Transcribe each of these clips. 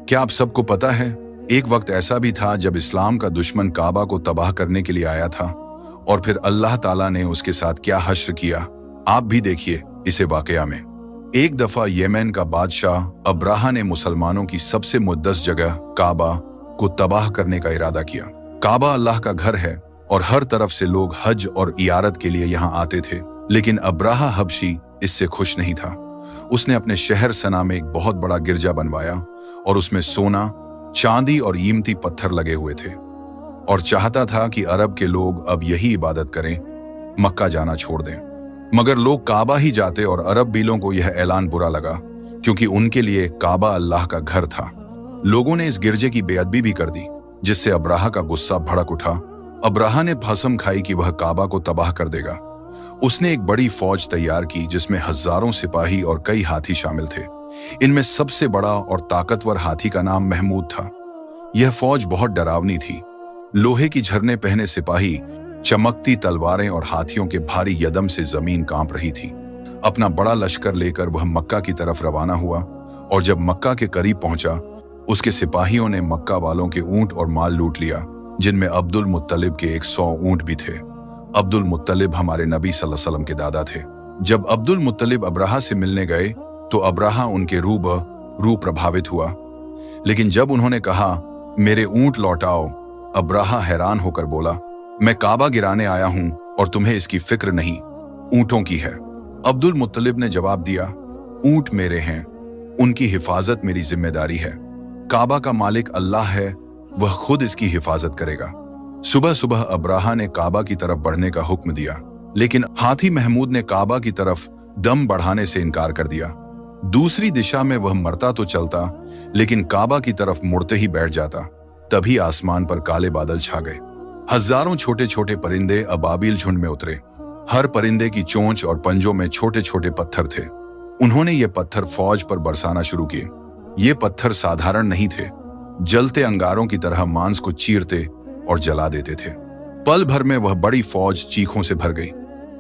क्या आप सबको पता है, एक वक्त ऐसा भी था जब इस्लाम का दुश्मन काबा को तबाह करने के लिए आया था, और फिर अल्लाह ताला ने उसके साथ क्या हश्र किया, आप भी देखिए इसे वाकया में। एक दफा येमेन का बादशाह अब्राहा ने मुसलमानों की सबसे मुक़द्दस जगह काबा को तबाह करने का इरादा किया। काबा अल्लाह का घर है और हर तरफ से लोग हज और इयारत के लिए यहाँ आते थे, लेकिन अब्राहा हबशी इससे खुश नहीं था। उसने अपने शहर सना में एक बहुत बड़ा गिरजा बनवाया और उसमें सोना, चांदी और कीमती पत्थर लगे हुए थे, और चाहता था कि अरब के लोग अब यही इबादत करें, मक्का जाना छोड़ दें। मगर लोग काबा ही जाते और अरब बीलों को यह ऐलान बुरा लगा, क्योंकि उनके लिए काबा अल्लाह का घर था। लोगों ने इस गिरजे की बेअदबी भी कर दी, जिससे अब्राहा का गुस्सा भड़क उठा। अब्राहा ने कसम खाई कि वह काबा को तबाह कर देगा। उसने एक बड़ी फौज तैयार की जिसमें हजारों सिपाही और कई हाथी शामिल थे। इनमें सबसे बड़ा और ताकतवर हाथी का नाम महमूद था। यह फौज बहुत डरावनी थी। लोहे की झरने पहने सिपाही, चमकती तलवारें और हाथियों के भारी यदम से जमीन कांप रही थी। अपना बड़ा लश्कर लेकर वह मक्का की तरफ रवाना हुआ, और जब मक्का के करीब पहुंचा, उसके सिपाहियों ने मक्का वालों के ऊंट और माल लूट लिया, जिनमें अब्दुल मुत्तलिब के 100 ऊंट भी थे। अब्दुल मुत्तलिब हमारे नबी सल्लल्लाहु अलैहि वसल्लम के दादा थे। जब अब्दुल मुत्तलिब अब्राहा से मिलने गए तो अब्राहा उनके रूबरू प्रभावित हुआ, लेकिन जब उन्होंने कहा मेरे ऊंट लौटाओ, अब्राहा हैरान होकर बोला, मैं काबा गिराने आया हूं और तुम्हें इसकी फिक्र नहीं, ऊंटों की है। अब्दुल मुत्तलिब ने जवाब दिया, ऊंट मेरे हैं, उनकी हिफाजत मेरी जिम्मेदारी है। काबा का मालिक अल्लाह है, वह खुद इसकी हिफाजत करेगा। सुबह सुबह अब्राहा ने काबा की तरफ बढ़ने का हुक्म दिया, लेकिन हाथी महमूद ने काबा की तरफ दम बढ़ाने से इनकार कर दिया। दूसरी दिशा में वह मरता तो चलता, लेकिन काबा की तरफ मुड़ते ही बैठ जाता। तभी आसमान पर काले बादल छा गए। हजारों छोटे छोटे परिंदे अबाबिल झुंड में उतरे। हर परिंदे की चोंच और पंजों में छोटे छोटे पत्थर थे। उन्होंने ये पत्थर फौज पर बरसाना शुरू किए। ये पत्थर साधारण नहीं थे, जलते अंगारों की तरह मांस को चीरते और जला देते थे। पल भर में वह बड़ी फौज चीखों से भर गई।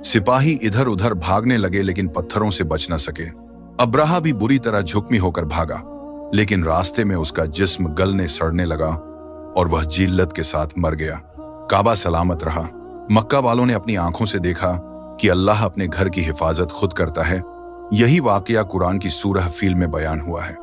सिपाही इधर उधर भागने लगे, लेकिन पत्थरों से बच न सके। अब्राहा भी बुरी तरह झुकमी होकर भागा, लेकिन रास्ते में उसका जिस्म गलने सड़ने लगा और वह जिल्लत के साथ मर गया। काबा सलामत रहा। मक्का वालों ने अपनी आंखों से देखा कि अल्लाह अपने घर की हिफाजत खुद करता है। यही वाकया कुरान की सूरह फील में बयान हुआ है।